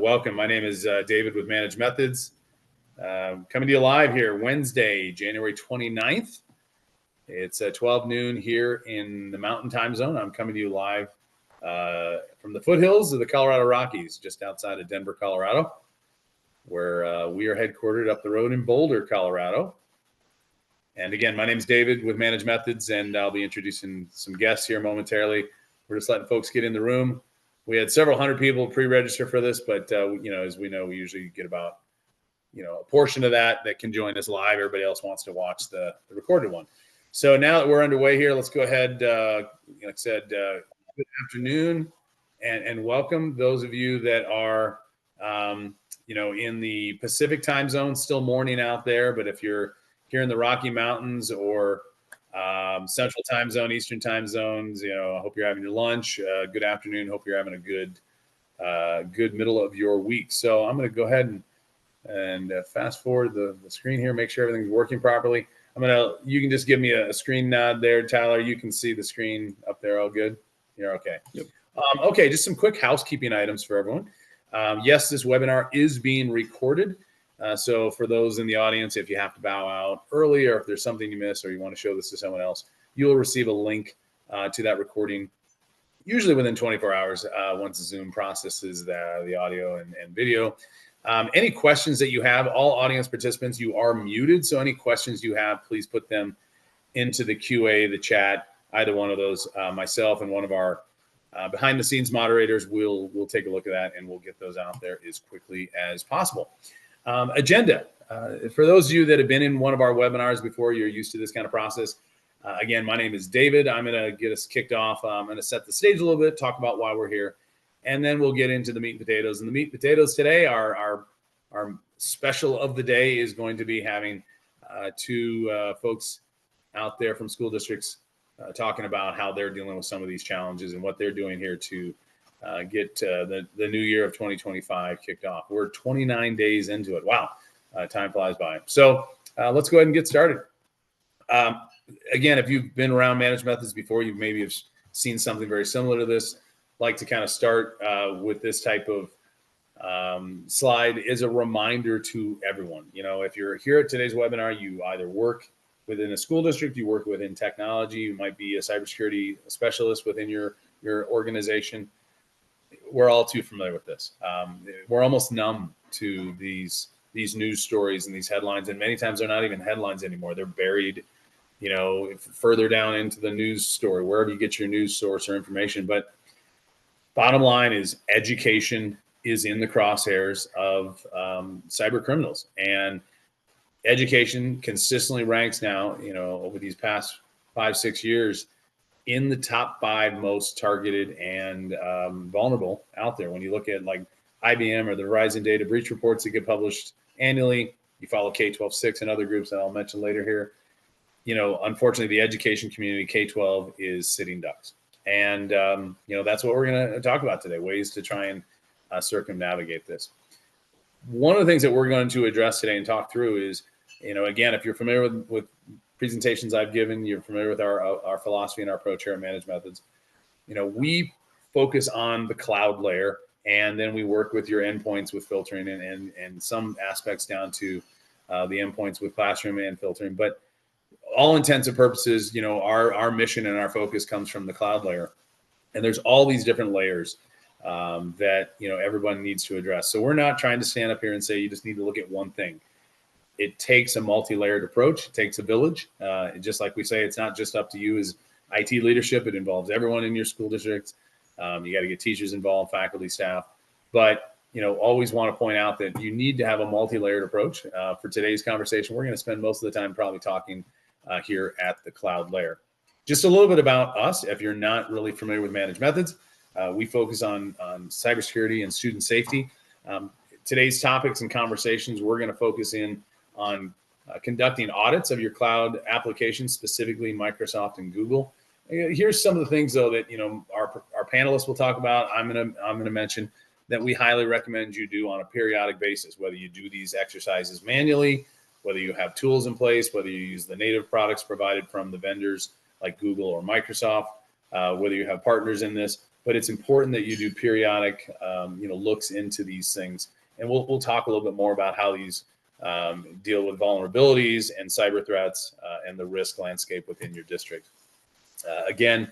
Welcome. My name is David with Managed Methods. Coming to you live here Wednesday, January 29th. It's 12 noon here in the Mountain Time Zone. I'm coming to you live from the foothills of the Colorado Rockies, just outside of Denver, Colorado, where we are headquartered up the road in Boulder, Colorado. And again, my name is David with Managed Methods, and I'll be introducing some guests here momentarily. We're just letting folks get in the room. We had several hundred people pre-register for this, but as we know, we usually get about a portion of that can join us live. Everybody else wants to watch the recorded one. So now that we're underway here, let's go ahead. Like I said, good afternoon, and welcome those of you that are in the Pacific time zone, still morning out there. But if you're here in the Rocky Mountains or Central time zone, Eastern time zones, I hope you're having your lunch. Good afternoon. Hope you're having a good middle of your week. So I'm going to go ahead and fast forward the screen here, make sure everything's working properly. You can just give me a screen nod there, Tyler. You can see the screen up there. All good? You're okay. Yep. Okay, just some quick housekeeping items for everyone. Yes, this webinar is being recorded. So for those in the audience, if you have to bow out early or if there's something you missed or you want to show this to someone else, you'll receive a link to that recording, usually within 24 hours once Zoom processes the audio and video. Any questions that you have, all audience participants, you are muted. So any questions you have, please put them into the QA, the chat. Either one of those, myself and one of our behind the scenes moderators will take a look at that, and we'll get those out there as quickly as possible. Agenda. For those of you that have been in one of our webinars before, you're used to this kind of process. Again, my name is David. I'm going to get us kicked off. I'm going to set the stage a little bit, talk about why we're here, and then we'll get into the meat and potatoes. And the meat and potatoes today, our special of the day is going to be having two folks out there from school districts talking about how they're dealing with some of these challenges and what they're doing here to get the new year of 2025 kicked off. We're 29 days into it. Wow, time flies by. So let's go ahead and get started. Again, if you've been around Managed Methods before, you maybe have seen something very similar to this. Like to kind of start with this type of slide is a reminder to everyone. If you're here at today's webinar, you either work within a school district, you work within technology, you might be a cybersecurity specialist within your organization. We're all too familiar with this. We're almost numb to these news stories and these headlines, and many times they're not even headlines anymore. They're buried, further down into the news story, wherever you get your news source or information. But bottom line is education is in the crosshairs of cyber criminals, and education consistently ranks now, over these past 5-6 years, in the top 5 most targeted and vulnerable out there. When you look at like IBM or the Verizon data breach reports that get published annually, you follow K-12-6 and other groups that I'll mention later here. Unfortunately, the education community, K-12, is sitting ducks. And, that's what we're going to talk about today, ways to try and circumnavigate this. One of the things that we're going to address today and talk through is, again, if you're familiar with presentations I've given, you're familiar with our philosophy and our approach here at Managed Methods. We focus on the cloud layer, and then we work with your endpoints with filtering and some aspects down to the endpoints with classroom and filtering. But all intents and purposes, our mission and our focus comes from the cloud layer. And there's all these different layers that, everyone needs to address. So we're not trying to stand up here and say you just need to look at one thing. It takes a multi-layered approach. It takes a village. Just like we say, it's not just up to you as IT leadership. It involves everyone in your school districts. You got to get teachers involved, faculty, staff. But, always want to point out that you need to have a multi-layered approach. For today's conversation, we're going to spend most of the time probably talking here at the cloud layer. Just a little bit about us. If you're not really familiar with Managed Methods, we focus on cybersecurity and student safety. Today's topics and conversations, we're going to focus in on conducting audits of your cloud applications, specifically Microsoft and Google. Here's some of the things, though, that our panelists will talk about. I'm gonna mention that we highly recommend you do on a periodic basis, whether you do these exercises manually, whether you have tools in place, whether you use the native products provided from the vendors like Google or Microsoft, whether you have partners in this. but it's important that you do periodic, looks into these things. And we'll talk a little bit more about how these deal with vulnerabilities and cyber threats and the risk landscape within your district. Again,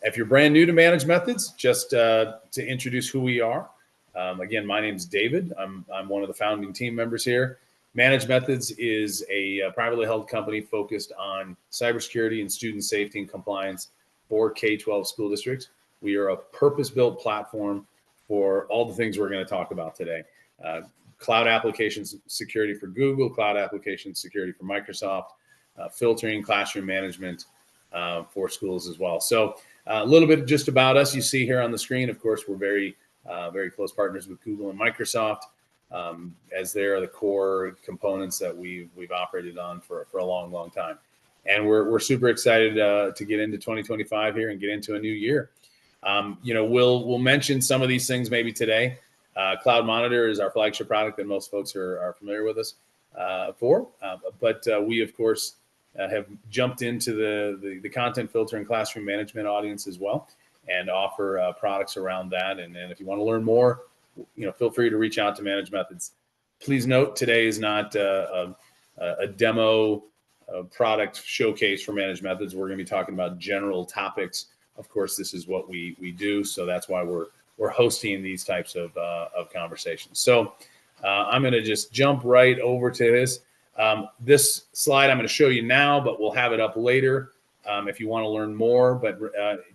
if you're brand new to Managed Methods, just to introduce who we are. Again, my name is David. I'm one of the founding team members here. Managed Methods is a privately held company focused on cybersecurity and student safety and compliance for K-12 school districts. We are a purpose-built platform for all the things we're going to talk about today. Cloud applications security for Google, cloud applications security for Microsoft, filtering, classroom management for schools as well. So a little bit just about us. You see here on the screen, of course, we're very close partners with Google and Microsoft, as they are the core components that we've operated on for a long time. And we're super excited to get into 2025 here and get into a new year. We'll mention some of these things maybe today. Cloud Monitor is our flagship product that most folks are familiar with us for. But we, of course, have jumped into the content filter and classroom management audience as well, and offer products around that. And if you want to learn more, feel free to reach out to Managed Methods. Please note, today is not a demo product showcase for Managed Methods. We're going to be talking about general topics. Of course, this is what we do, so that's why we're hosting these types of conversations. So I'm going to just jump right over to this. This slide I'm going to show you now, but we'll have it up later if you want to learn more. But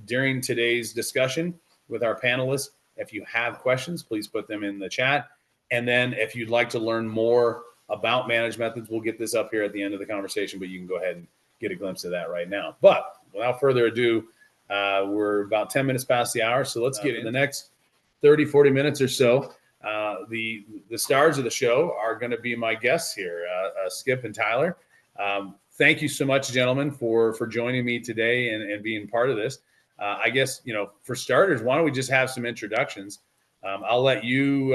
during today's discussion with our panelists, if you have questions, please put them in the chat. And then if you'd like to learn more about Managed Methods, we'll get this up here at the end of the conversation, but you can go ahead and get a glimpse of that right now. But without further ado, we're about 10 minutes past the hour, so let's get in the next 30, 40 minutes or so. The stars of the show are going to be my guests here, Skip and Tyler. Thank you so much, gentlemen, for joining me today and being part of this. I guess, for starters, why don't we just have some introductions? I'll let you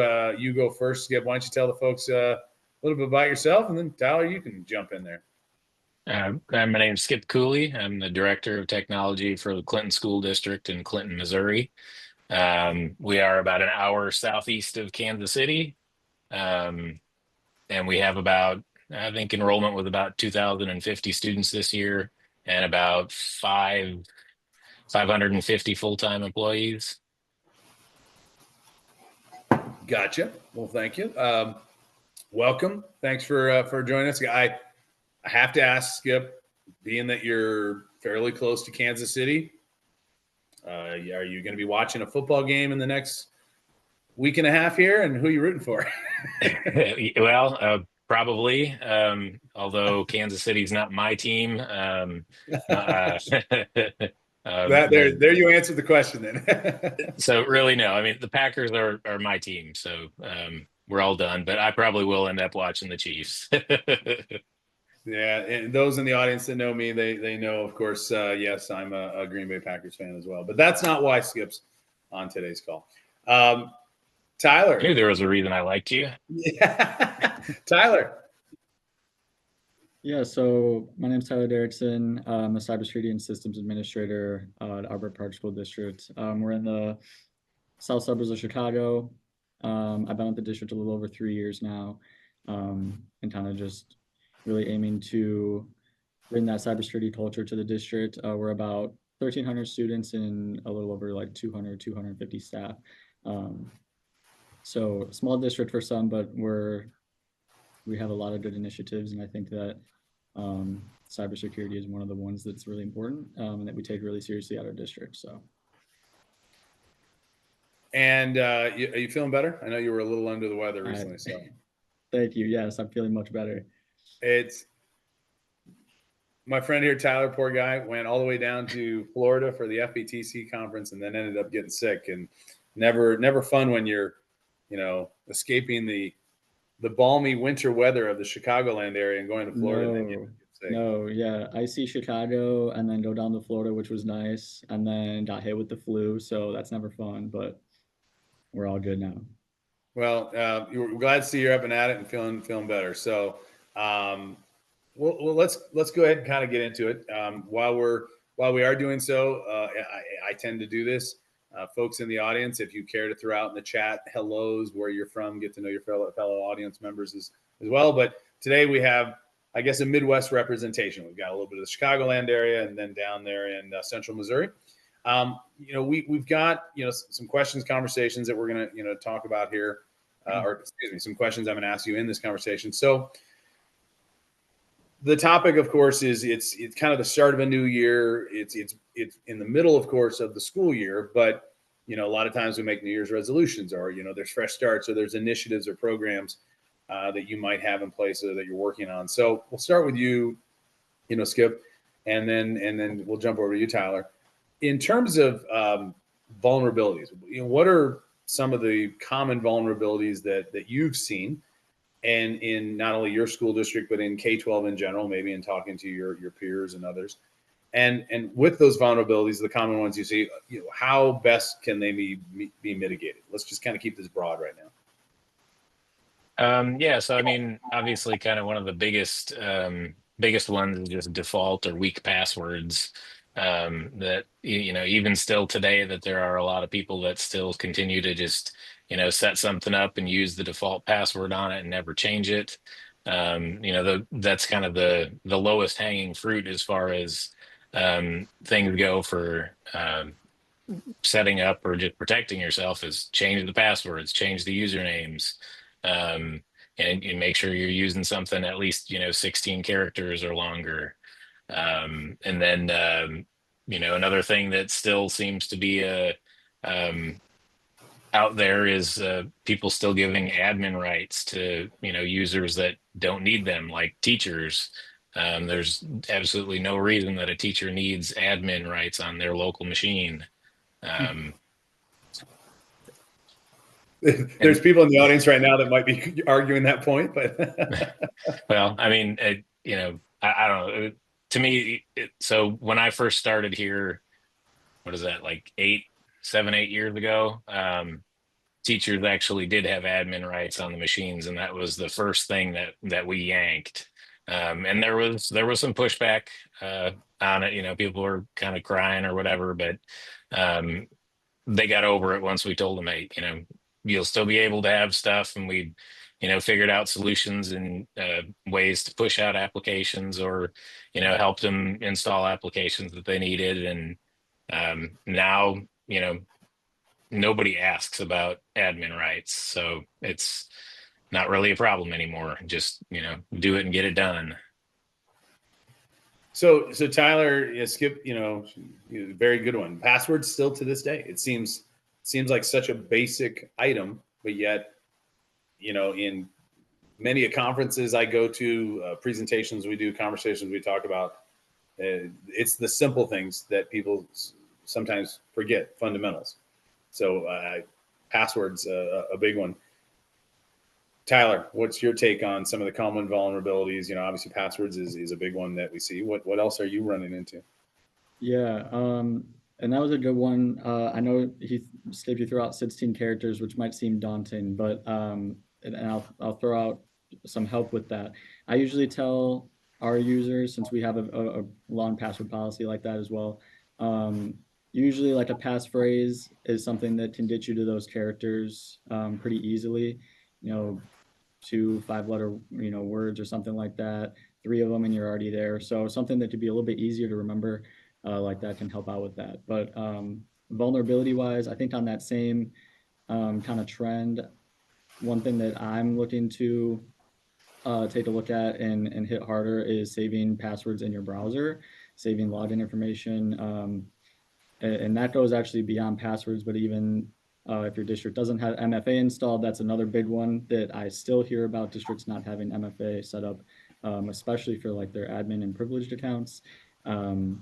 go first, Skip. Why don't you tell the folks a little bit about yourself, and then Tyler, you can jump in there. My name is Skip Cooley. I'm the Director of Technology for the Clinton School District in Clinton, Missouri. We are about an hour southeast of Kansas City. And we have I think enrollment with about 2,050 students this year and about 550 full-time employees. Gotcha. Well, thank you. Welcome. Thanks for joining us. I have to ask, Skip, being that you're fairly close to Kansas City, are you going to be watching a football game in the next week and a half here? And who are you rooting for? Well, probably. Although Kansas City's not my team. There you answered the question then. So really, no. I mean, the Packers are my team, so we're all done. But I probably will end up watching the Chiefs. Yeah, and those in the audience that know me, they know, of course, yes, I'm a Green Bay Packers fan as well. But that's not why Skip's on today's call. Tyler. I knew there was a reason I liked you. Yeah. Tyler. Yeah, so my name is Tyler Derrickson. I'm a cybersecurity and systems administrator at Arbor Park School District. We're in the south suburbs of Chicago. I've been with the district a little over 3 years now, and kind of just really aiming to bring that cybersecurity culture to the district. We're about 1,300 students and a little over 250 staff. So small district for some, but we have a lot of good initiatives, and I think that cybersecurity is one of the ones that's really important and that we take really seriously at our district. So. And are you feeling better? I know you were a little under the weather recently. So. Thank you. Yes, I'm feeling much better. It's my friend here, Tyler, poor guy, went all the way down to Florida for the FBTC conference and then ended up getting sick. And never fun when you're, escaping the balmy winter weather of the Chicagoland area and going to Florida. Yeah. I see Chicago and then go down to Florida, which was nice, and then got hit with the flu. So that's never fun, but we're all good now. Well, we're glad to see you're up and at it and feeling better. So, well, let's go ahead and kind of get into it. While we are doing so, I tend to do this. Folks in the audience, if you care to throw out in the chat hellos, where you're from, get to know your fellow audience members as well. But today we have, I guess, a Midwest representation. We've got a little bit of the Chicagoland area, and then down there in central Missouri. We've got some questions, conversations that we're going to talk about here, or excuse me, some questions I'm going to ask you in this conversation. So the topic, of course, is it's kind of the start of a new year. It's in the middle, of course, of the school year, but a lot of times we make New Year's resolutions, or there's fresh starts, or there's initiatives or programs that you might have in place or that you're working on. So we'll start with you, Skip, and then we'll jump over to you, Tyler. In terms of vulnerabilities, what are some of the common vulnerabilities that you've seen, and in not only your school district, but in K-12 in general, maybe in talking to your peers and others? And with those vulnerabilities, the common ones you see, how best can they be mitigated? Let's just kind of keep this broad right now. Yeah, so I mean, obviously, kind of one of the biggest ones is just default or weak passwords. That even still today, that there are a lot of people that still continue to just set something up and use the default password on it and never change it. That's kind of the lowest hanging fruit as far as things go for setting up or just protecting yourself, is change the passwords, change the usernames, and make sure you're using something at least 16 characters or longer. And then another thing that still seems to be out there is people still giving admin rights to users that don't need them, like teachers. There's absolutely no reason that a teacher needs admin rights on their local machine. There's people in the audience right now that might be arguing that point, but well, I mean, I don't know. To me, so when I first started here, what is that, like 7, 8 years ago? Teachers actually did have admin rights on the machines, and that was the first thing that we yanked. And there was some pushback on it. People were kind of crying or whatever, but they got over it once we told them, hey, you'll still be able to have stuff, and we figured out solutions and ways to push out applications, or helped them install applications that they needed. And now nobody asks about admin rights, so it's not really a problem anymore. Just do it and get it done. So Tyler, Skip, very good one. Passwords still to this day, it seems like such a basic item, but yet, in many conferences I go to, presentations we do, conversations we talk about, it's the simple things that people sometimes forget, fundamentals. So passwords, a big one. Tyler, what's your take on some of the common vulnerabilities? Obviously passwords is a big one that we see. What else are you running into? Yeah, and that was a good one. I know Skip, you threw out 16 characters, which might seem daunting, but and I'll throw out some help with that. I usually tell our users, since we have a long password policy like that as well, usually like a passphrase is something that can get you to those characters pretty easily. 2 5-letter words or something like that, 3 of them, and you're already there. So something that could be a little bit easier to remember like that can help out with that. But vulnerability wise, I think on that same kind of trend, one thing that I'm looking to take a look at and hit harder is saving passwords in your browser, saving login information. And that goes actually beyond passwords, but even if your district doesn't have MFA installed, that's another big one that I still hear about districts not having MFA set up, especially for like their admin and privileged accounts. And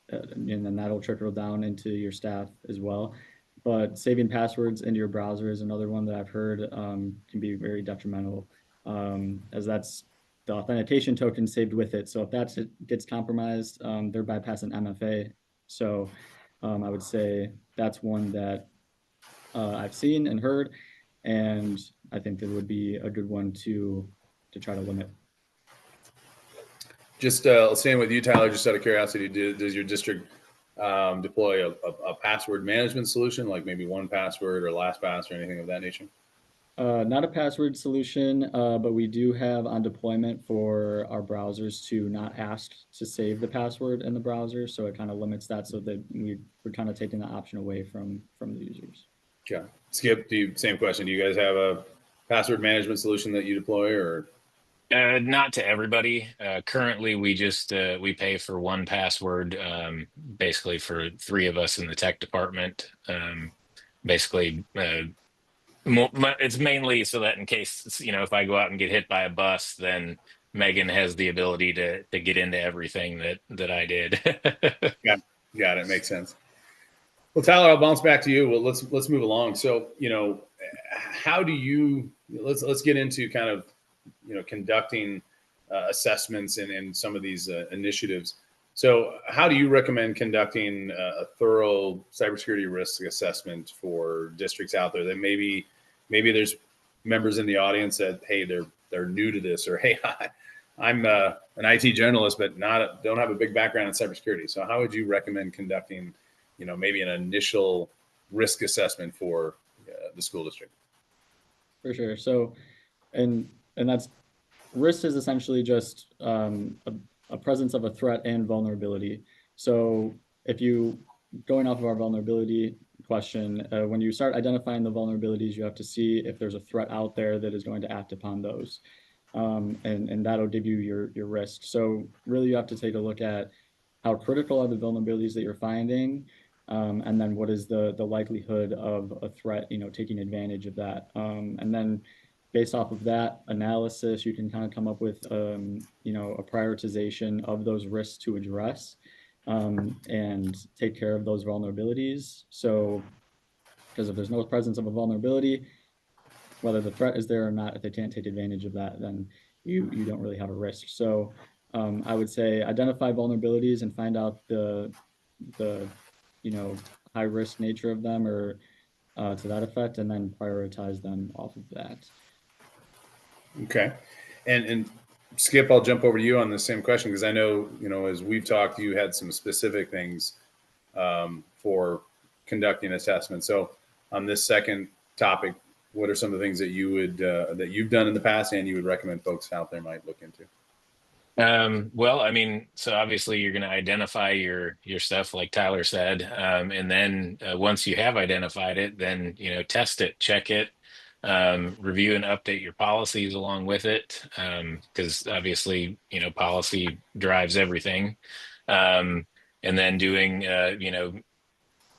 then that'll trickle down into your staff as well. But saving passwords into your browser is another one that I've heard can be very detrimental, as that's the authentication token saved with it. So if that gets compromised, they're bypassing MFA. So I would say that's one that I've seen and heard, and I think that would be a good one to try to limit. Just staying with you, Tyler, just out of curiosity, does your district deploy a password management solution, like maybe 1Password or LastPass or anything of that nature? Not a password solution, but we do have on deployment for our browsers to not ask to save the password in the browser. So it kind of limits that, so that we're kind of taking the option away from the users. Yeah. Skip, same question. Do you guys have a password management solution that you deploy, or? Not to everybody. Currently, we just we pay for 1Password, basically for 3 of us in the tech department. Basically, it's mainly so that in case, if I go out and get hit by a bus, then Megan has the ability to get into everything that I did. Got it. Makes sense. Well, Tyler, I'll bounce back to you. Well, let's move along. So, how do you let's get into kind of conducting assessments and some of these initiatives. So, how do you recommend conducting a thorough cybersecurity risk assessment for districts out there that maybe there's members in the audience that, hey, they're new to this, or hey, I'm an IT journalist but don't have a big background in cybersecurity. So, how would you recommend conducting maybe an initial risk assessment for the school district? For sure. So, and that's, risk is essentially just a presence of a threat and vulnerability. So if you, going off of our vulnerability question, when you start identifying the vulnerabilities, you have to see if there's a threat out there that is going to act upon those. And that'll give you your risk. So really you have to take a look at how critical are the vulnerabilities that you're finding, and then what is the likelihood of a threat, taking advantage of that. And then based off of that analysis, you can kind of come up with, a prioritization of those risks to address, and take care of those vulnerabilities. So, because if there's no presence of a vulnerability, whether the threat is there or not, if they can't take advantage of that, then you don't really have a risk. So I would say identify vulnerabilities and find out the high risk nature of them, or to that effect, and then prioritize them off of that. Okay. And Skip, I'll jump over to you on the same question, because I know, as we've talked, you had some specific things for conducting assessments. So on this second topic, what are some of the things that you would that you've done in the past and you would recommend folks out there might look into? Well, I mean, so obviously you're going to identify your stuff, like Tyler said, and then once you have identified it, then test it, check it, review and update your policies along with it, because obviously policy drives everything. And then doing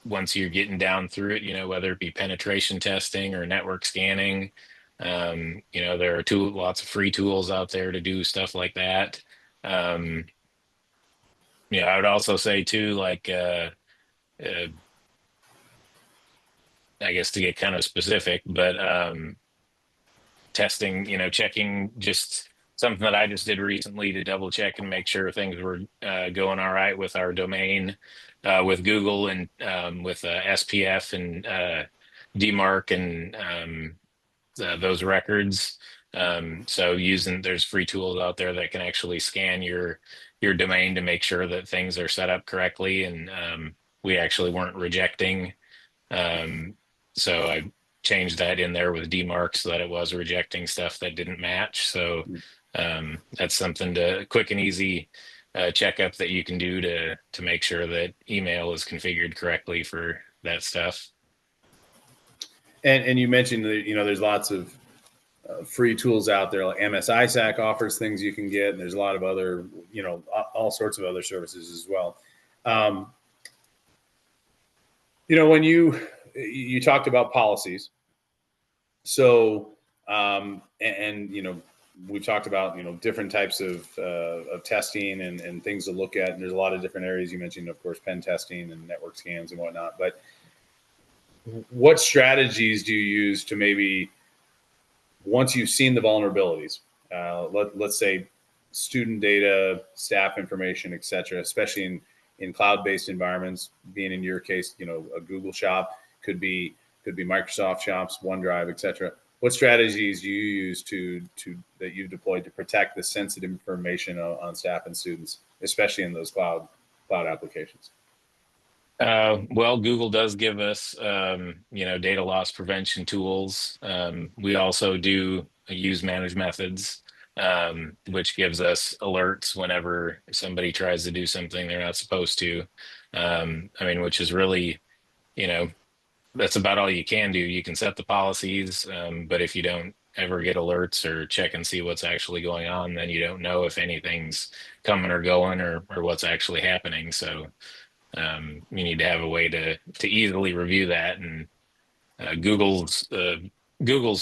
once you're getting down through it, whether it be penetration testing or network scanning, there are lots of free tools out there to do stuff like that. I would also say too, like, I guess to get kind of specific, but testing, checking, just something that I just did recently to double check and make sure things were going all right with our domain, with Google, and with SPF and DMARC and those records. So there's free tools out there that can actually scan your domain to make sure that things are set up correctly, and we actually weren't rejecting. So I changed that in there with DMARC so that it was rejecting stuff that didn't match. So that's something quick and easy checkup that you can do to make sure that email is configured correctly for that stuff. And you mentioned that there's lots of free tools out there. Like MSISAC offers things you can get, and there's a lot of other all sorts of other services as well. When you talked about policies, so we've talked about different types of testing and things to look at, and there's a lot of different areas. You mentioned, of course, pen testing and network scans and whatnot, but what strategies do you use to maybe, once you've seen the vulnerabilities, let's say student data, staff information, et cetera, especially in cloud-based environments, being in your case, a Google shop, could be Microsoft shops, OneDrive, et cetera. What strategies do you use that you've deployed to protect the sensitive information on staff and students, especially in those cloud applications? Well, Google does give us, data loss prevention tools. We also do use managed methods, which gives us alerts whenever somebody tries to do something they're not supposed to. Which is really, you know, that's about all you can do. You can set the policies, but if you don't ever get alerts or check and see what's actually going on, then you don't know if anything's coming or going or what's actually happening. So you need to have a way to easily review that. And Google's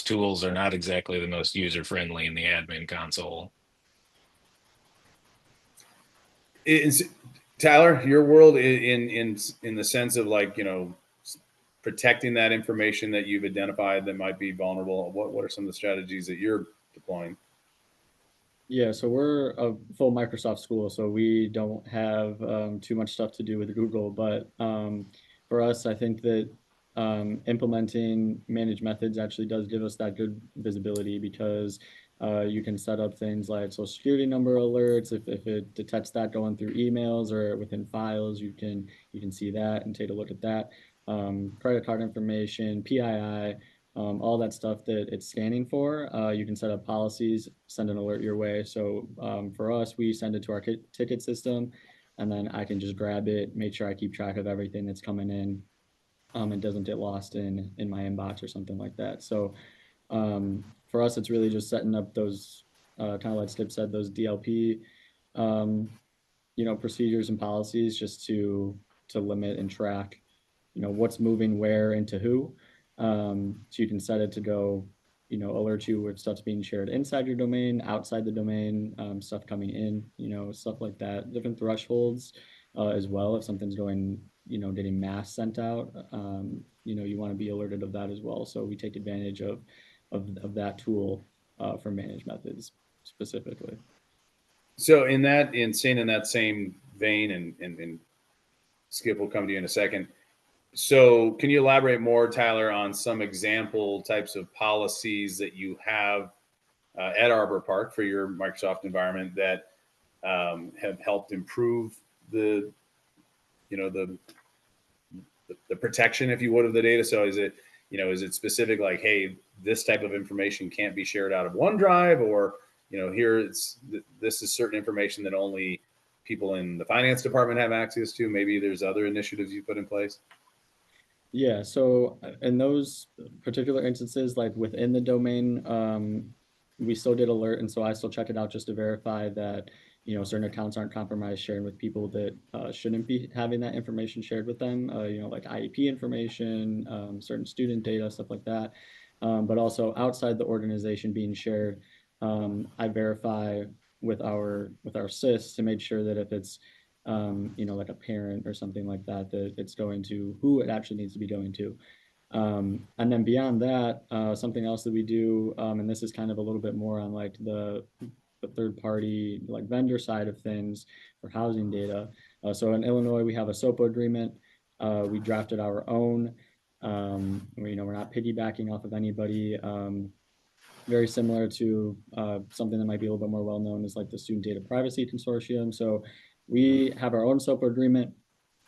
tools are not exactly the most user friendly in the admin console. Is Tyler, your world in the sense of like, protecting that information that you've identified that might be vulnerable? What are some of the strategies that you're deploying? Yeah, so we're a full Microsoft school, so we don't have too much stuff to do with Google. But for us, I think that implementing managed methods actually does give us that good visibility because you can set up things like social security number alerts. If it detects that going through emails or within files, you can see that and take a look at that. Credit card information, PII, all that stuff that it's scanning for. You can set up policies, send an alert your way. So for us, we send it to our ticket system, and then I can just grab it, make sure I keep track of everything that's coming in. It doesn't get lost in my inbox or something like that. So for us, it's really just setting up those kind of like Skip said, those DLP um, procedures and policies just to limit and track, what's moving where into who. So you can set it to go, alert you if stuff's being shared inside your domain, outside the domain, stuff coming in, stuff like that. Different thresholds as well. If something's going, getting mass sent out, you want to be alerted of that as well. So we take advantage of that tool for managed methods specifically. So in staying in that same vein, and Skip will come to you in a second. So can you elaborate more, Tyler, on some example types of policies that you have at Arbor Park for your Microsoft environment that have helped improve the, the protection, if you would, of the data? So is it specific, like, hey, this type of information can't be shared out of OneDrive, or this is certain information that only people in the finance department have access to? Maybe there's other initiatives you put in place. Yeah, so in those particular instances, like within the domain, we still did alert, and so I still check it out just to verify that, certain accounts aren't compromised, sharing with people that shouldn't be having that information shared with them, like IEP information, certain student data, stuff like that. But also outside the organization being shared, I verify with our SIS to make sure that if it's like a parent or something like that, that it's going to who it actually needs to be going to. And then beyond that, something else that we do, and this is kind of a little bit more on like the third party, like vendor side of things for housing data. So in Illinois, we have a SOPA agreement. We drafted our own. We're not piggybacking off of anybody. Very similar to something that might be a little bit more well known is like the Student Data Privacy Consortium. So we have our own SOPA agreement,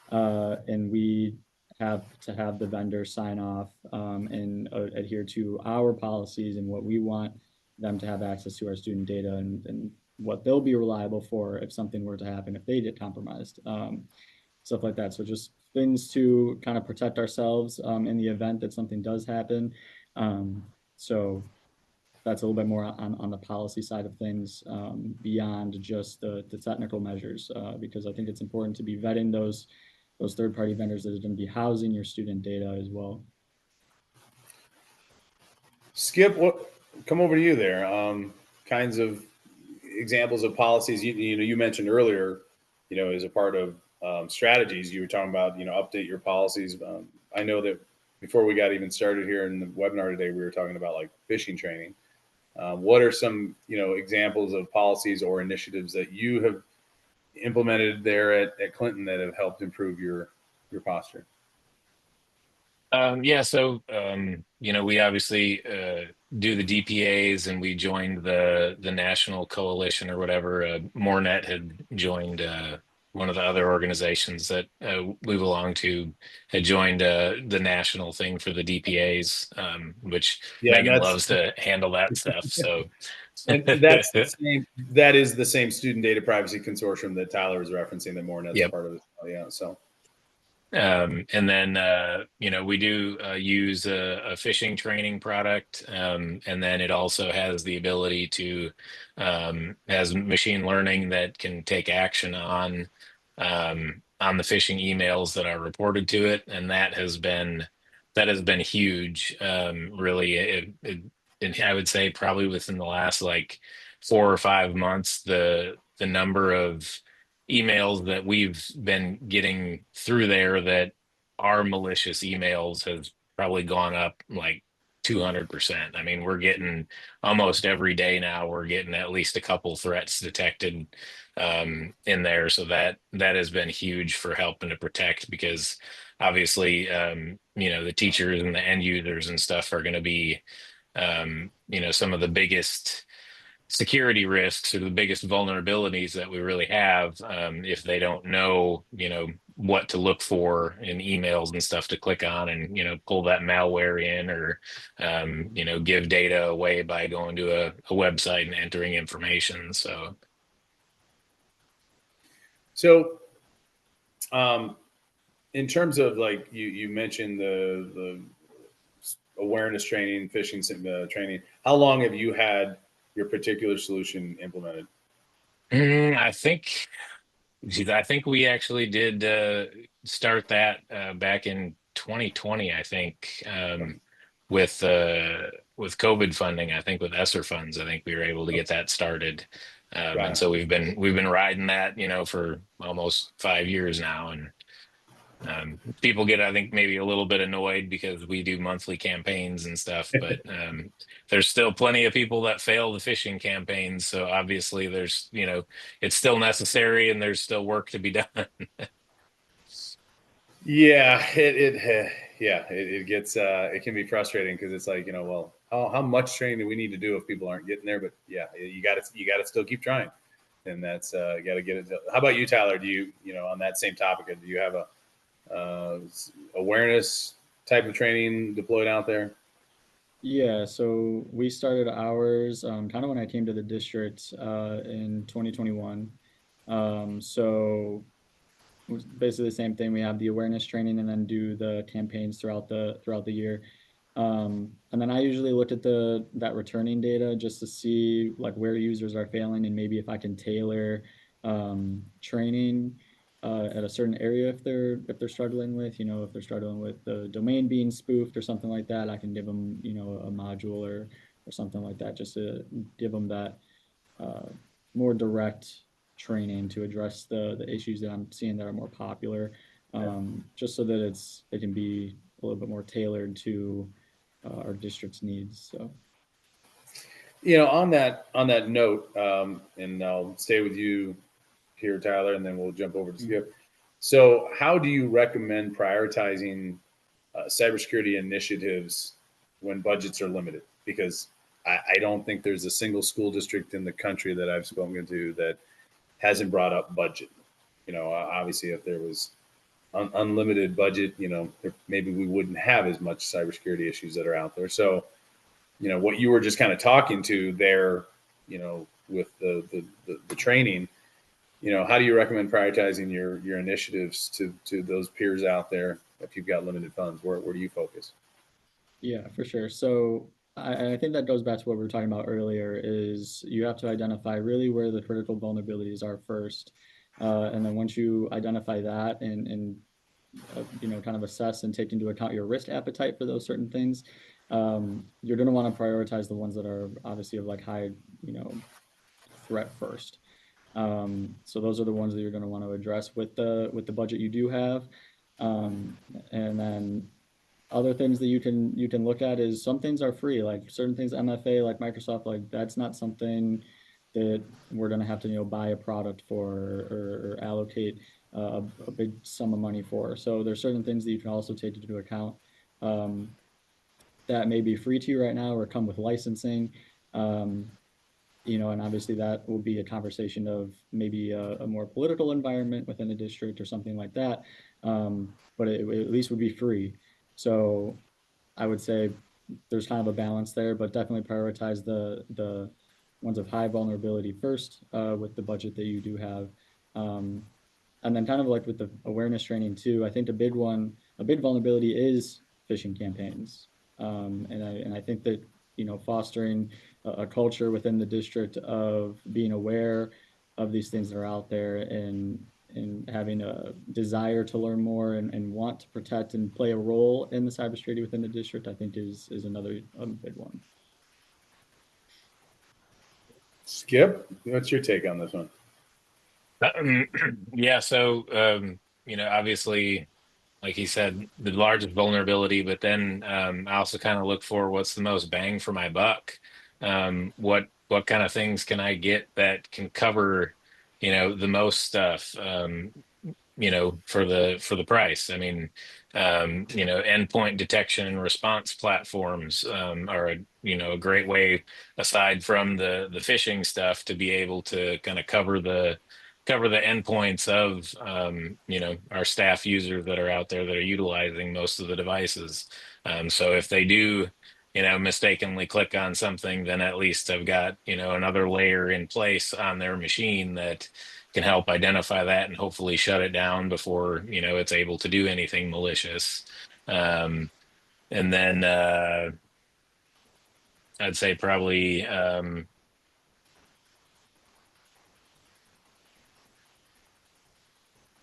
and we have to have the vendor sign off and adhere to our policies and what we want them to have access to our student data and what they'll be reliable for if something were to happen, if they get compromised, stuff like that. So just things to kind of protect ourselves in the event that something does happen. So that's a little bit more on the policy side of things beyond just the technical measures, because I think it's important to be vetting those third-party vendors that are going to be housing your student data as well. Skip, come over to you there. Kinds of examples of policies you mentioned earlier, as a part of strategies. You were talking about, update your policies. I know that before we got even started here in the webinar today, we were talking about like phishing training. What are some, examples of policies or initiatives that you have implemented there at Clinton that have helped improve your posture? We obviously do the DPAs, and we joined the national coalition or whatever. MoreNet had joined one of the other organizations that we belong to had joined the national thing for the DPAs, which Yeah, and Megan that's loves to handle that stuff. So, and that's the same. That is the same Student Data Privacy Consortium that Tyler was referencing that Mornet's a yep. part of. Yeah, so. And then, we do use a phishing training product. And then it also has the ability to, has machine learning that can take action on the phishing emails that are reported to it. And that has been huge. Really, and I would say probably within the last like 4 or 5 months, the number of emails that we've been getting through there that are malicious emails has probably gone up like 200%. I mean, we're getting almost every day now, we're getting at least a couple threats detected in there. So that has been huge for helping to protect, because obviously, the teachers and the end users and stuff are going to be, some of the biggest security risks or the biggest vulnerabilities that we really have, if they don't know, what to look for in emails and stuff to click on and, pull that malware in, or, give data away by going to a website and entering information. So, in terms of like you mentioned the awareness training, phishing training. How long have you had your particular solution implemented? I think, geez, I think we actually did start that back in 2020. I think, with COVID funding. I think with ESSER funds, I think we were able to get that started. And so Gotcha. we've been riding that, for almost 5 years now. And people get, I think, maybe a little bit annoyed because we do monthly campaigns and stuff, but there's still plenty of people that fail the phishing campaigns. So obviously, it's still necessary and there's still work to be done. Yeah, it gets it can be frustrating because it's like, well, how much training do we need to do if people aren't getting there? But yeah, you got to still keep trying, and that's you got to get it. How about you, Tyler? Do you on that same topic? Do you have a awareness type of training deployed out there? Yeah, so we started ours kind of when I came to the district in 2021. So it was basically the same thing. We have the awareness training and then do the campaigns throughout the year. And then I usually look at that returning data just to see like where users are failing and maybe if I can tailor training at a certain area if they're struggling with, if they're struggling with the domain being spoofed or something like that, I can give them, a module or something like that just to give them that uh, more direct training to address the issues that I'm seeing that are more popular, just so that it can be a little bit more tailored to our district's needs. So On that note, and I'll stay with you here, Tyler, and then we'll jump over to Skip. So, how do you recommend prioritizing cybersecurity initiatives when budgets are limited? Because I don't think there's a single school district in the country that I've spoken to that hasn't brought up budget. Obviously, if there was unlimited budget, maybe we wouldn't have as much cybersecurity issues that are out there. So, what you were just kind of talking to there, with the training, how do you recommend prioritizing your initiatives to those peers out there if you've got limited funds? Where do you focus? yeah, for sure. So I think that goes back to what we were talking about earlier, is you have to identify really where the critical vulnerabilities are first. And then once you identify that and kind of assess and take into account your risk appetite for those certain things, you're going to want to prioritize the ones that are obviously of like high, threat first. So those are the ones that you're going to want to address with the budget you do have. And then other things that you can look at is some things are free, like certain things MFA, like Microsoft, like that's not something that we're going to have to buy a product for or allocate a big sum of money for. So there's certain things that you can also take into account that may be free to you right now or come with licensing. Um, and obviously that will be a conversation of maybe a more political environment within the district or something like that. But it at least would be free. So I would say there's kind of a balance there, but definitely prioritize the ones of high vulnerability first with the budget that you do have. Um, and then kind of like with the awareness training too, I think a big vulnerability is phishing campaigns. And I think that, fostering a culture within the district of being aware of these things that are out there and having a desire to learn more and want to protect and play a role in the cybersecurity within the district, I think is another big one. Skip, what's your take on this one? Um, yeah, so obviously, like he said, the largest vulnerability, but then I also kind of look for what's the most bang for my buck. What kind of things can I get that can cover, the most stuff, for the price. I mean, endpoint detection and response platforms are a great way, aside from the phishing stuff, to be able to kind of cover the endpoints of our staff users that are out there that are utilizing most of the devices. So if they do mistakenly click on something, then at least I've got another layer in place on their machine that can help identify that and hopefully shut it down before it's able to do anything malicious. And then I'd say probably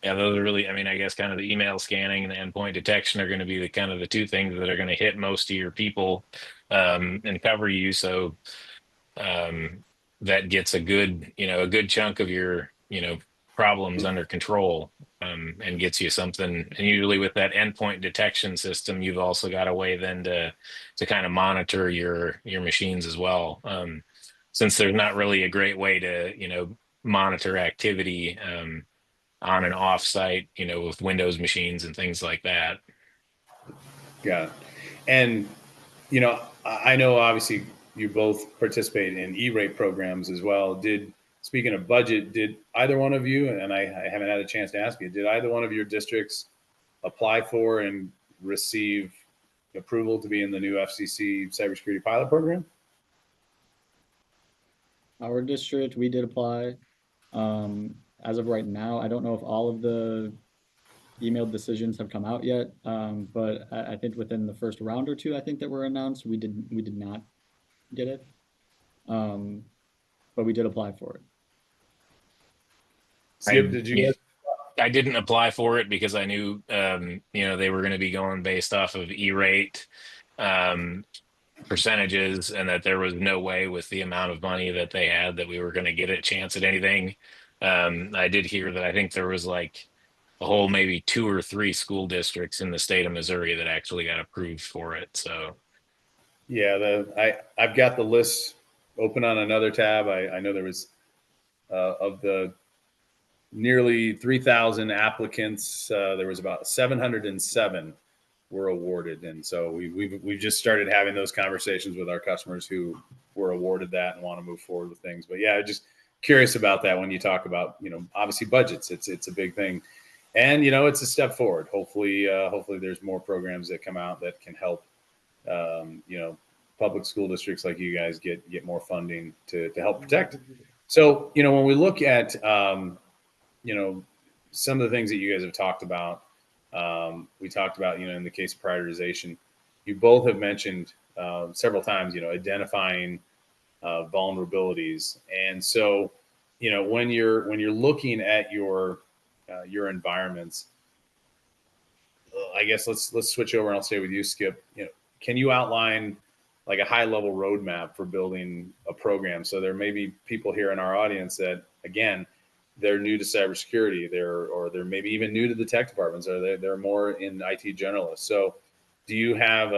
yeah, those are really, I mean, I guess kind of the email scanning and the endpoint detection are going to be the kind of the two things that are going to hit most of your people and cover you. So um, that gets a good chunk of your, problems under control and gets you something. And usually with that endpoint detection system, you've also got a way then to kind of monitor your machines as well. Since there's not really a great way to, monitor activity. On and off site, with Windows machines and things like that. Got it. And I know obviously you both participate in E-rate programs as well. Speaking of budget, did either one of you, and I haven't had a chance to ask you, did either one of your districts apply for and receive approval to be in the new FCC cybersecurity pilot program? Our district, we did apply. As of right now, I don't know if all of the emailed decisions have come out yet, but I think within the first round or two, I think that were announced, we did not get it, but we did apply for it. Skip, did you? Yeah, I didn't apply for it because I knew, they were going to be going based off of E-rate um, percentages, and that there was no way with the amount of money that they had that we were going to get a chance at anything. I did hear that I think there was like a whole maybe two or three school districts in the state of Missouri that actually got approved for it. So Yeah, I've got the list open on another tab. I know there was of the nearly 3,000 applicants, there was about 707 were awarded, and so we've just started having those conversations with our customers who were awarded that and want to move forward with things. But yeah, just curious about that when you talk about obviously budgets. It's a big thing, and it's a step forward. Hopefully there's more programs that come out that can help public school districts like you guys get more funding to help protect. So when we look at some of the things that you guys have talked about, we talked about in the case of prioritization, you both have mentioned several times identifying vulnerabilities. And so when you're looking at your environments, I guess let's switch over and I'll stay with you, Skip. Can you outline like a high level roadmap for building a program? So there may be people here in our audience that, again, they're new to cybersecurity, they're maybe even new to the tech departments, or they're more in IT generalists. So do you have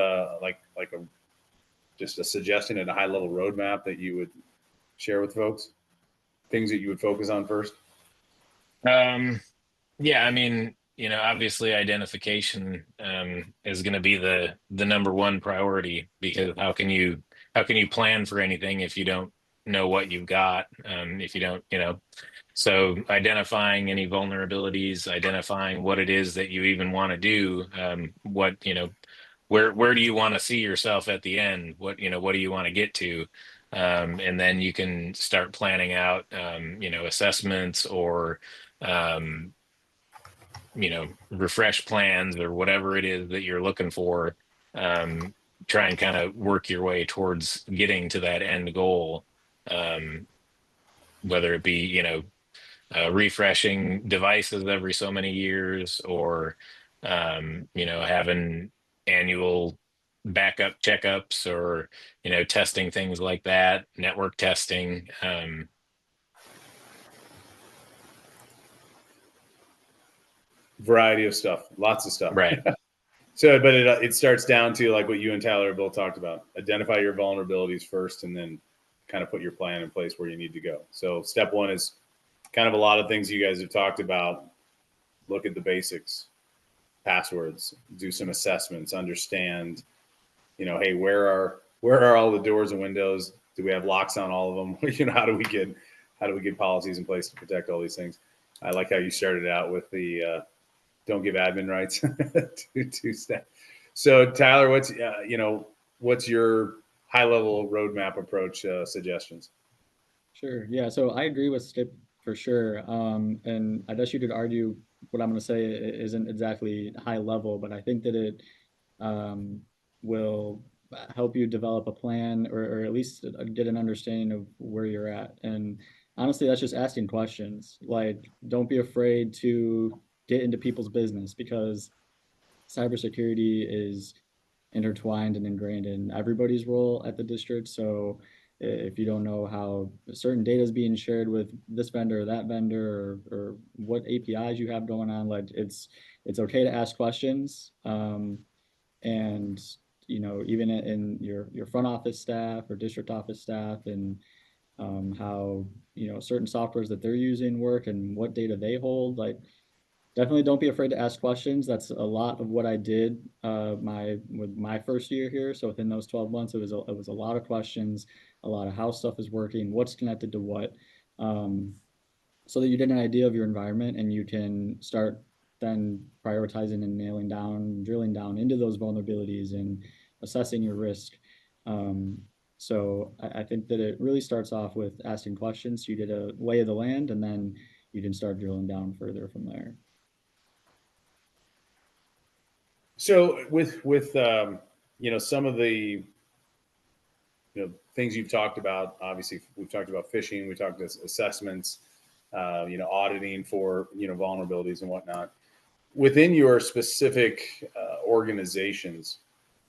just a suggestion at a high level roadmap that you would share with folks? Things that you would focus on first? yeah, I mean, obviously identification is going to be the number one priority, because how can you plan for anything if you don't know what you've got, if you don't, so identifying any vulnerabilities, identifying what it is that you even want to do, where do you want to see yourself at the end? What do you want to get to? And then you can start planning out, assessments or, um, refresh plans or whatever it is that you're looking for. Um, Try and kind of work your way towards getting to that end goal. Um, Whether it be, refreshing devices every so many years or, having annual backup checkups or, testing things like that, network testing. Variety of stuff, lots of stuff. Right. So, but it starts down to like what you and Tyler both talked about: identify your vulnerabilities first, and then kind of put your plan in place where you need to go. So, step one is kind of a lot of things you guys have talked about. Look at the basics, passwords, do some assessments, understand, hey, where are all the doors and windows? Do we have locks on all of them? How do we get policies in place to protect all these things? I like how you started out with the don't give admin rights to staff. So Tyler, what's your high level roadmap approach suggestions? Sure. Yeah. So I agree with Skip for sure. And I guess you could argue what I'm going to say isn't exactly high level, but I think that it um, will help you develop a plan or at least get an understanding of where you're at. And honestly, that's just asking questions. Like, don't be afraid to get into people's business because cybersecurity is intertwined and ingrained in everybody's role at the district. So if you don't know how certain data is being shared with this vendor or that vendor or what APIs you have going on, like it's okay to ask questions. And even in your front office staff or district office staff and how certain softwares that they're using work and what data they hold, like definitely don't be afraid to ask questions. That's a lot of what I did with my first year here. So within those 12 months, it was a lot of questions, a lot of how stuff is working, what's connected to what, um, so that you get an idea of your environment and you can start then prioritizing and nailing down, drilling down into those vulnerabilities and assessing your risk. Um, so I think that it really starts off with asking questions. So you get a lay of the land, and then you can start drilling down further from there. So with some of the things you've talked about, obviously we've talked about phishing, we talked about assessments, auditing for vulnerabilities and whatnot. Within your specific organizations,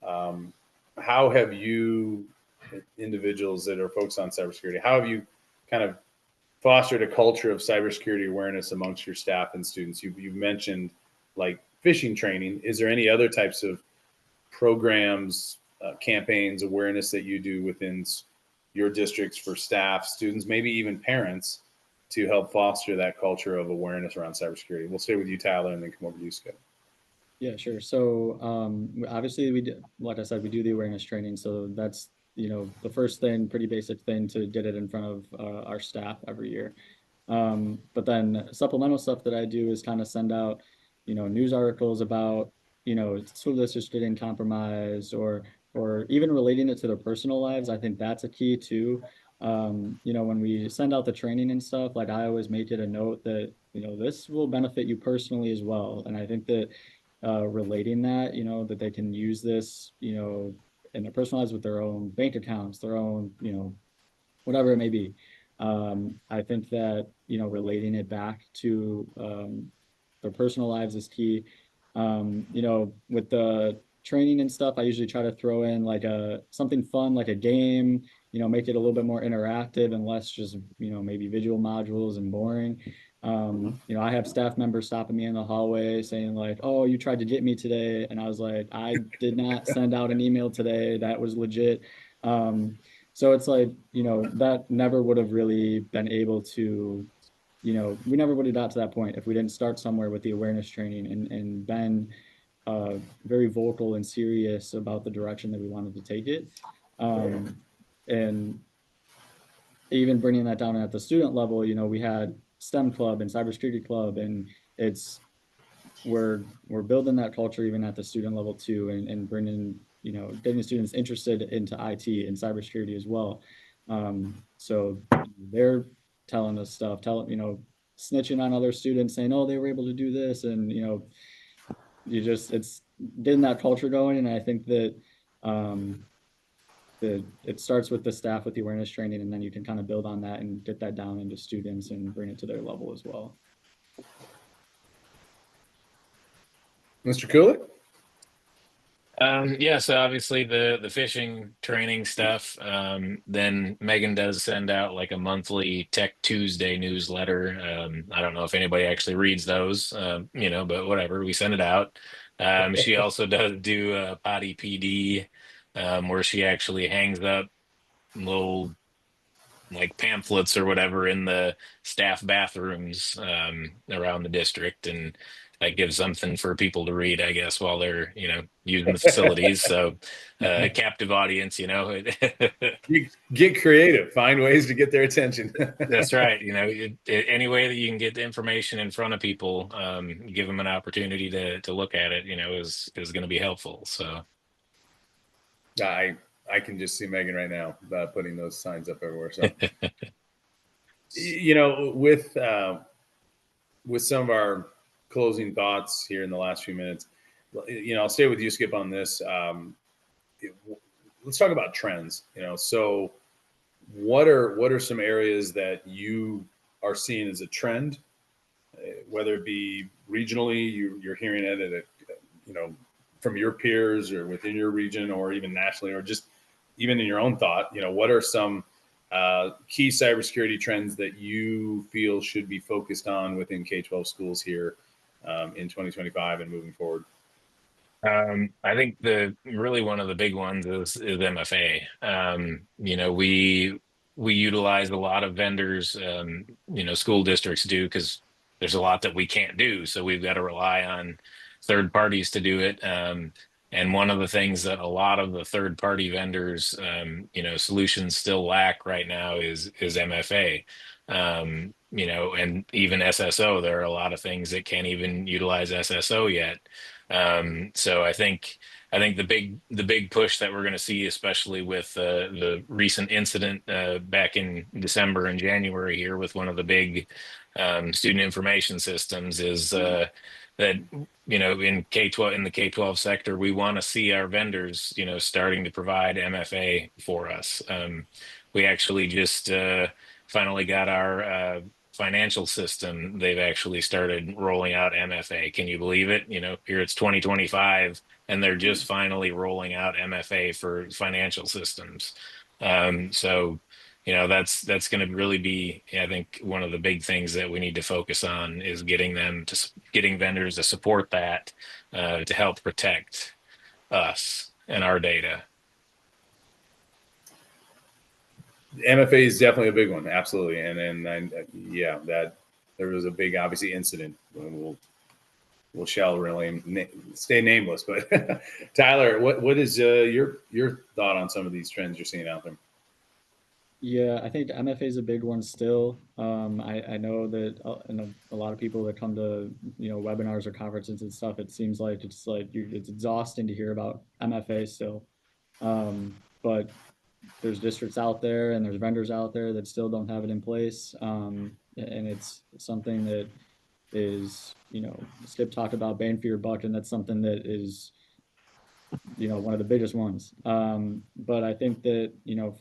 how have you, individuals that are focused on cybersecurity, how have you kind of fostered a culture of cybersecurity awareness amongst your staff and students? You've mentioned like phishing training. Is there any other types of programs, campaigns, awareness that you do within your districts for staff, students, maybe even parents to help foster that culture of awareness around cybersecurity? We'll stay with you, Tyler, and then come over to you, Scott. Yeah, sure. So obviously we do, like I said, we do the awareness training. So that's, the first thing, pretty basic thing to get it in front of our staff every year. But then supplemental stuff that I do is kind of send out, news articles about, school districts getting compromised or even relating it to their personal lives. I think that's a key too. When we send out the training and stuff, like I always make it a note that, this will benefit you personally as well. And I think that relating that, that they can use this, in their personal lives with their own bank accounts, their own, whatever it may be. I think that, relating it back to their personal lives is key. With the training and stuff, I usually try to throw in like something fun, like a game, make it a little bit more interactive and less just, maybe visual modules and boring. I have staff members stopping me in the hallway saying like, "Oh, you tried to get me today." And I was like, "I did not send out an email today. That was legit." So it's like, that never would have really been able to, we never would have got to that point if we didn't start somewhere with the awareness training and been very vocal and serious about the direction that we wanted to take it. And even bringing that down at the student level, you know, we had STEM club and cybersecurity club, and it's we're building that culture even at the student level too, and bringing, you know, getting students interested into IT and cybersecurity as well. So they're telling us stuff, you know, snitching on other students, saying, "Oh, they were able to do this," and you know, it's getting that culture going. And I think that um, it starts with the staff with the awareness training, and then you can kind of build on that and get that down into students and bring it to their level as well. Mr. Cooley? Yeah, so obviously the phishing training stuff. Then Megan does send out like a monthly Tech Tuesday newsletter. I don't know if anybody actually reads those, you know, but whatever, we send it out. She also does do a potty PD, where she actually hangs up little like pamphlets or whatever in the staff bathrooms around the district, and that gives something for people to read, I guess, while they're, you know, using the facilities. So captive audience, you know. You get creative, find ways to get their attention. That's right. You know, any way that you can get the information in front of people, give them an opportunity to look at it, you know, is going to be helpful. So I can just see Megan right now putting those signs up everywhere. So, you know, with some of our closing thoughts here in the last few minutes, you know, I'll stay with you, Skip, on this. Let's talk about trends. You know, so what are some areas that you are seeing as a trend, whether it be regionally, you're hearing it at a, you know, from your peers or within your region, or even nationally, or just even in your own thought, you know, what are some key cybersecurity trends that you feel should be focused on within K-12 schools here in 2025 and moving forward? I think the really one of the big ones is MFA. You know, we utilize a lot of vendors. You know, school districts do, because there's a lot that we can't do, so we've got to rely on third parties to do it. And one of the things that a lot of the third party vendors, you know, solutions still lack right now is MFA. You know, and even SSO, there are a lot of things that can't even utilize SSO yet. So I think the big push that we're going to see, especially with the recent incident back in December and January here with one of the big student information systems, is that, you know, in K-12, in the K-12 sector, we want to see our vendors, you know, starting to provide MFA for us. We actually just finally got our financial system. They've actually started rolling out MFA. Can you believe it? You know, here it's 2025 and they're just finally rolling out MFA for financial systems. So, you know, that's going to really be, I think, one of the big things that we need to focus on is getting vendors to support that, to help protect us and our data. MFA is definitely a big one, absolutely, and yeah, that there was a big obviously incident. We'll shall really stay nameless, but Tyler, what is your thought on some of these trends you're seeing out there? Yeah, I think MFA is a big one still. I know that a lot of people that come to, you know, webinars or conferences and stuff, it seems like it's exhausting to hear about MFA still. But there's districts out there and there's vendors out there that still don't have it in place. And it's something that is, you know, Skip talked about bang for your buck, and that's something that is, you know, one of the biggest ones. But I think that, you know,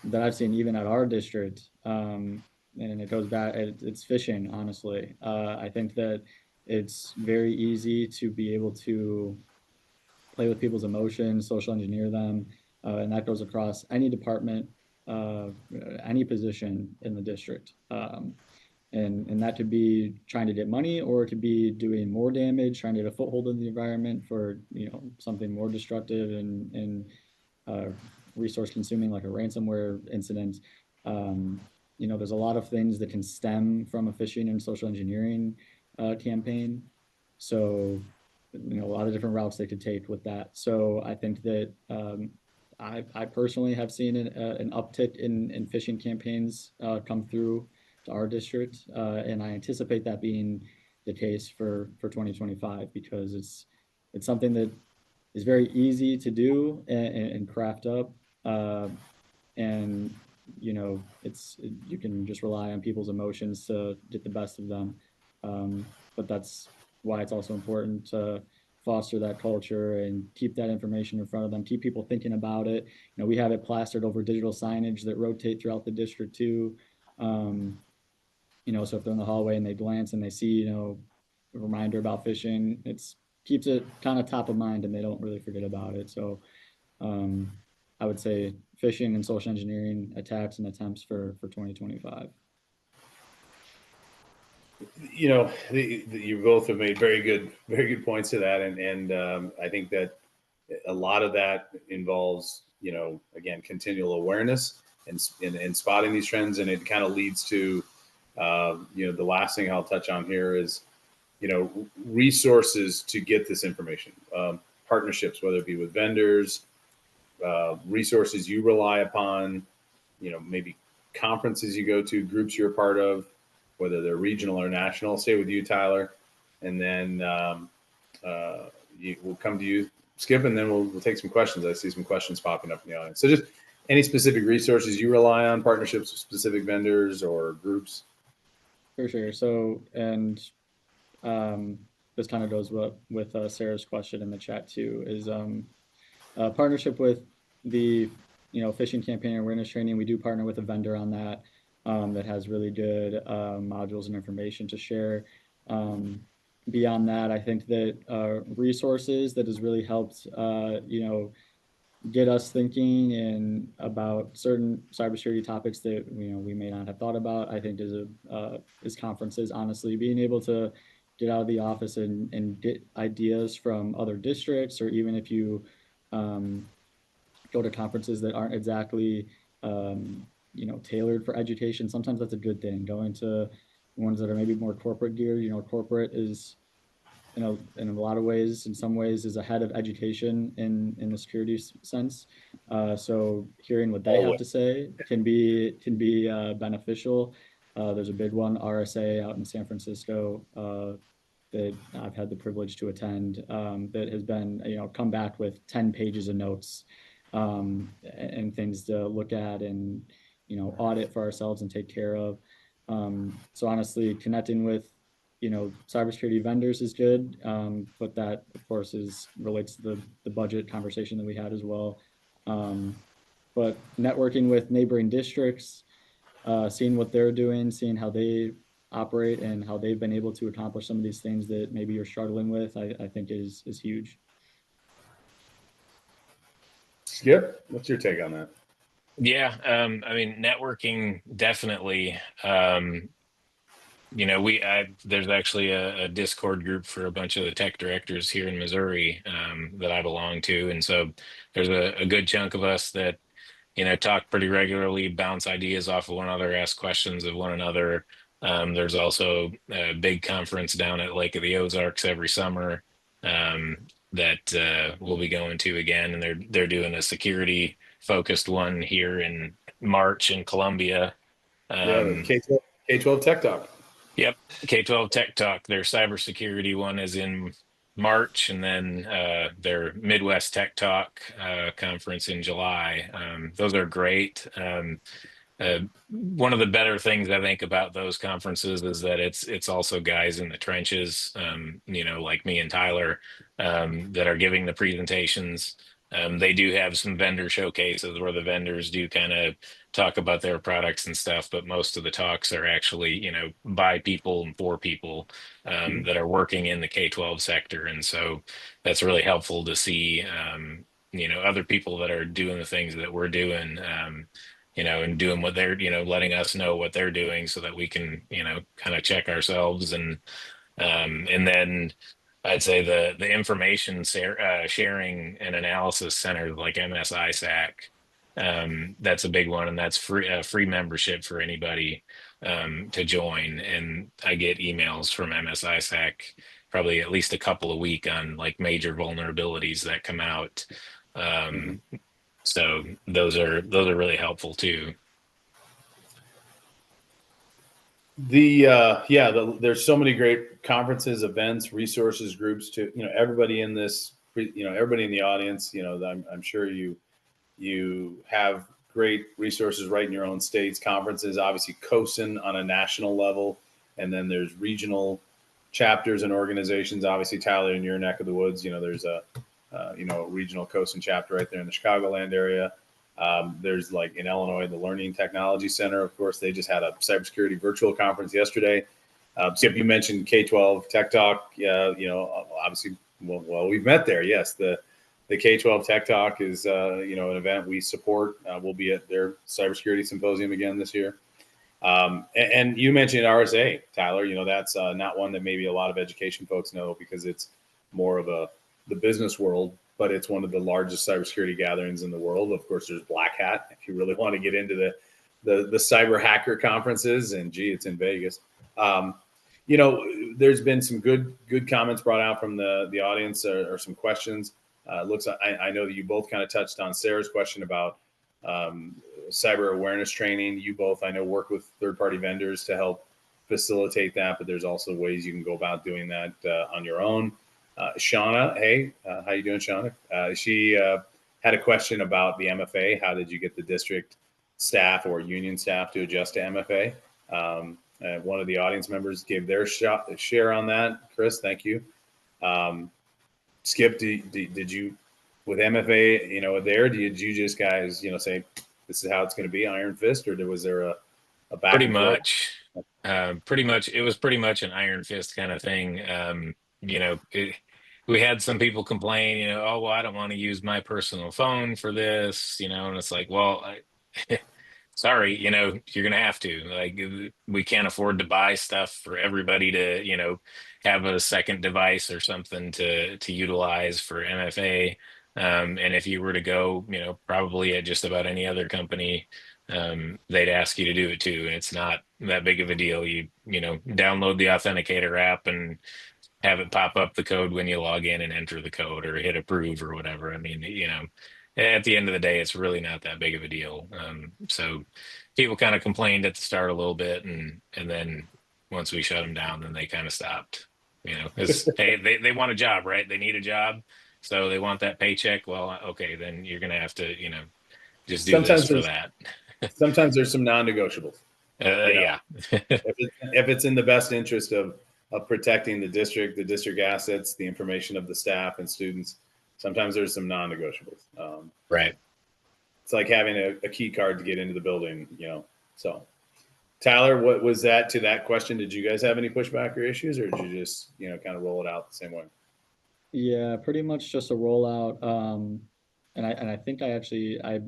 that I've seen even at our district, and it goes back, it's phishing, honestly. I think that it's very easy to be able to play with people's emotions, social engineer them, and that goes across any department, uh, any position in the district. And that could be trying to get money, or it could be doing more damage, trying to get a foothold in the environment for, you know, something more destructive and uh, resource consuming, like a ransomware incident. Um, you know, there's a lot of things that can stem from a phishing and social engineering campaign. So, you know, a lot of different routes they could take with that. So I think that I personally have seen an uptick in phishing campaigns come through to our district, and I anticipate that being the case for 2025 because it's something that is very easy to do and craft up, uh, and you can just rely on people's emotions to get the best of them. But that's why it's also important to foster that culture and keep that information in front of them, keep people thinking about it. We have it plastered over digital signage that rotate throughout the district too. Um, so if they're in the hallway and they glance and they see, a reminder about phishing, it's keeps it kind of top of mind and they don't really forget about it. So um, I would say phishing and social engineering attacks and attempts for 2025. You both have made very good points to that, and I think that a lot of that involves, again, continual awareness and spotting these trends, and it kind of leads to, the last thing I'll touch on here is, resources to get this information, partnerships, whether it be with vendors, resources you rely upon, maybe conferences you go to, groups you're a part of, whether they're regional or national. I'll stay with you, Tyler, and then we'll come to you, Skip, and then we'll take some questions. I see some questions popping up in the audience. So just any specific resources you rely on, partnerships with specific vendors or groups? For sure. So, and this kind of goes with Sarah's question in the chat too, is partnership with the phishing campaign awareness training. We do partner with a vendor on that that has really good modules and information to share. Beyond that, I think that resources that has really helped get us thinking and about certain cybersecurity topics that we may not have thought about. I think is conferences. Honestly, being able to get out of the office and get ideas from other districts, or even if you go to conferences that aren't exactly tailored for education. Sometimes that's a good thing. Going to ones that are maybe more corporate geared. Corporate is in a lot of ways, in some ways, is ahead of education in the security sense. So hearing what they have to say can be beneficial. There's a big one, RSA, out in San Francisco, that I've had the privilege to attend, that has been, come back with 10 pages of notes and things to look at and, audit for ourselves and take care of. So honestly, connecting with, cybersecurity vendors is good, but that, of course, relates to the budget conversation that we had as well. But networking with neighboring districts, seeing what they're doing, seeing how they operate and how they've been able to accomplish some of these things that maybe you're struggling with, I think is huge. Skip, what's your take on that? Yeah, I mean, networking definitely. There's actually a Discord group for a bunch of the tech directors here in Missouri that I belong to, and so there's a good chunk of us that talk pretty regularly, bounce ideas off of one another, ask questions of one another. There's also a big conference down at Lake of the Ozarks every summer that we'll be going to again, and they're doing a security focused one here in March in Columbia. Yeah, the K-12 Tech Talk. Yep, K-12 Tech Talk. Their cybersecurity one is in March, and then their Midwest Tech Talk conference in July. Those are great. One of the better things I think about those conferences is that it's also guys in the trenches, like me and Tyler, that are giving the presentations. They do have some vendor showcases where the vendors do kind of talk about their products and stuff, but most of the talks are actually, by people and for people that are working in the K-12 sector. And so that's really helpful to see, other people that are doing the things that we're doing, and doing what they're, letting us know what they're doing so that we can, kind of check ourselves. And then I'd say the information sharing and analysis center like MSISAC, that's a big one, and that's free membership for anybody to join. And I get emails from MSISAC probably at least a couple a week on like major vulnerabilities that come out. So those are really helpful too. There's so many great conferences, events, resources, groups to, everybody in this, everybody in the audience, I'm sure you have great resources right in your own states. Conferences, obviously COSIN on a national level, and then there's regional chapters and organizations. Obviously, Tyler, in your neck of the woods, there's a regional COSIN chapter right there in the Chicagoland area. There's like in Illinois, the Learning Technology Center. Of course, they just had a cybersecurity virtual conference yesterday. Skip, you mentioned K-12 Tech Talk. Obviously, well, we've met there. Yes, the K-12 Tech Talk is an event we support. We'll be at their cybersecurity symposium again this year. And you mentioned RSA, Tyler. That's not one that maybe a lot of education folks know because it's more of the business world, but it's one of the largest cybersecurity gatherings in the world. Of course, there's Black Hat if you really want to get into the cyber hacker conferences, and it's in Vegas. There's been some good comments brought out from the audience or some questions. Looks like I know that you both kind of touched on Sarah's question about cyber awareness training. You both, I know, work with third-party vendors to help facilitate that, but there's also ways you can go about doing that on your own. Shauna, hey, how you doing, Shauna? She had a question about the MFA. How did you get the district staff or union staff to adjust to MFA? One of the audience members gave their share on that. Chris, thank you. Skip, did you, with MFA, did you just guys, say this is how it's going to be, iron fist, or was there a back Pretty and forth? much. Pretty much, it was pretty much an iron fist kind of thing. We had some people complain, oh, well, I don't want to use my personal phone for this, and it's like, well, sorry, you're going to have to. Like, we can't afford to buy stuff for everybody to, have a second device or something to utilize for MFA. And if you were to go, probably at just about any other company, they'd ask you to do it too. And it's not that big of a deal. You download the Authenticator app and have it pop up the code when you log in and enter the code or hit approve or whatever. I mean, at the end of the day, it's really not that big of a deal. So people kind of complained at the start a little bit, and then once we shut them down, then they kind of stopped. Because hey, they want a job, right? They need a job, so they want that paycheck. Well, okay, then you're gonna have to, just do this for that. Sometimes there's some non-negotiables. Yeah. if it's in the best interest of protecting the district assets, the information of the staff and students, sometimes there's some non-negotiables. Right. It's like having a key card to get into the building, So, Tyler, what was that to that question? Did you guys have any pushback or issues, or did you just, kind of roll it out the same way? Yeah, pretty much just a rollout. And I think I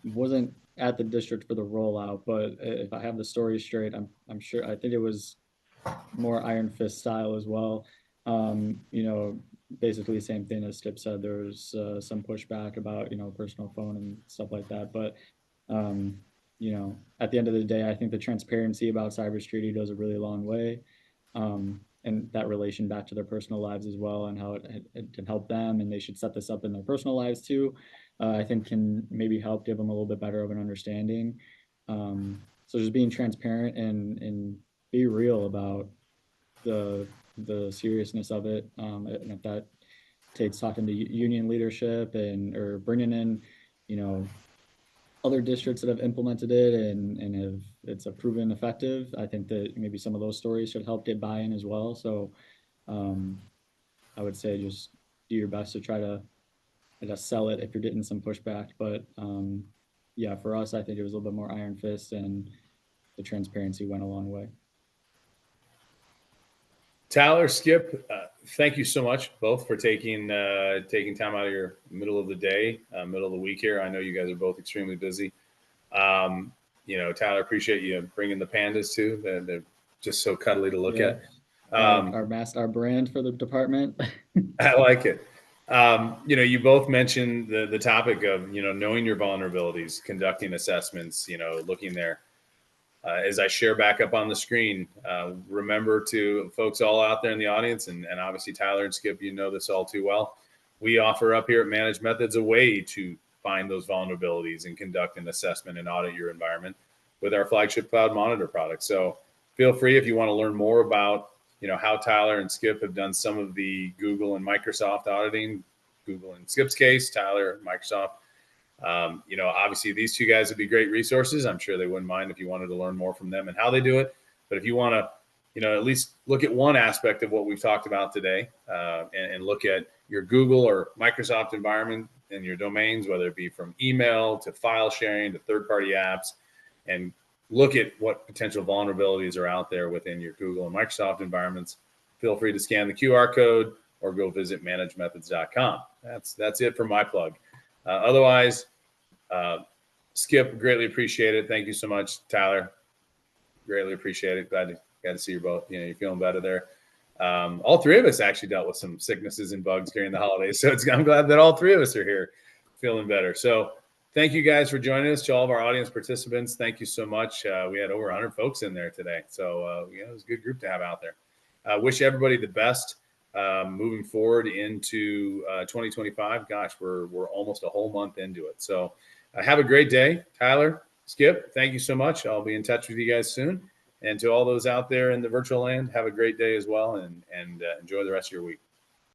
wasn't at the district for the rollout, but if I have the story straight, I'm sure, I think it was more Iron Fist style as well. Basically same thing as Skip said. There was some pushback about personal phone and stuff like that, but at the end of the day, I think the transparency about cybersecurity goes a really long way, and that relation back to their personal lives as well, and how it can help them, and they should set this up in their personal lives too. I think can maybe help give them a little bit better of an understanding. So just being transparent and be real about the seriousness of it, and if that takes talking to union leadership or bringing in, other districts that have implemented it and have it's a proven effective. I think that maybe some of those stories should help get buy-in as well. So I would say just do your best to try to sell it if you're getting some pushback. But yeah, for us, I think it was a little bit more iron fist, and the transparency went a long way. Tyler, Skip, thank you so much both for taking time out of your middle of the day, middle of the week here. I know you guys are both extremely busy. Tyler, appreciate you bringing the pandas too. They're just so cuddly to look at. Our brand for the department. I like it. You both mentioned the topic of knowing your vulnerabilities, conducting assessments, looking there. As I share back up on the screen, remember to folks all out there in the audience, and obviously Tyler and Skip, this all too well. We offer up here at Managed Methods a way to find those vulnerabilities and conduct an assessment and audit your environment with our flagship Cloud Monitor product. So feel free, if you want to learn more about, how Tyler and Skip have done some of the Google and Microsoft auditing, Google in Skip's case, Tyler, Microsoft. Obviously these two guys would be great resources. I'm sure they wouldn't mind if you wanted to learn more from them and how they do it. But if you want to, at least look at one aspect of what we've talked about today, and look at your Google or Microsoft environment and your domains, whether it be from email to file sharing to third-party apps, and look at what potential vulnerabilities are out there within your Google and Microsoft environments, feel free to scan the QR code or go visit managemethods.com. That's it for my plug. Otherwise, Skip, greatly appreciate it. Thank you so much, Tyler. Greatly appreciate it. Glad to see you both. You're feeling better there. All three of us actually dealt with some sicknesses and bugs during the holidays, so I'm glad that all three of us are here feeling better. So thank you guys for joining us. To all of our audience participants, thank you so much. We had over 100 folks in there today, so it was a good group to have out there. Wish everybody the best moving forward into 2025. Gosh, we're almost a whole month into it. So have a great day, Tyler, Skip. Thank you so much. I'll be in touch with you guys soon. And to all those out there in the virtual land, have a great day as well, and enjoy the rest of your week.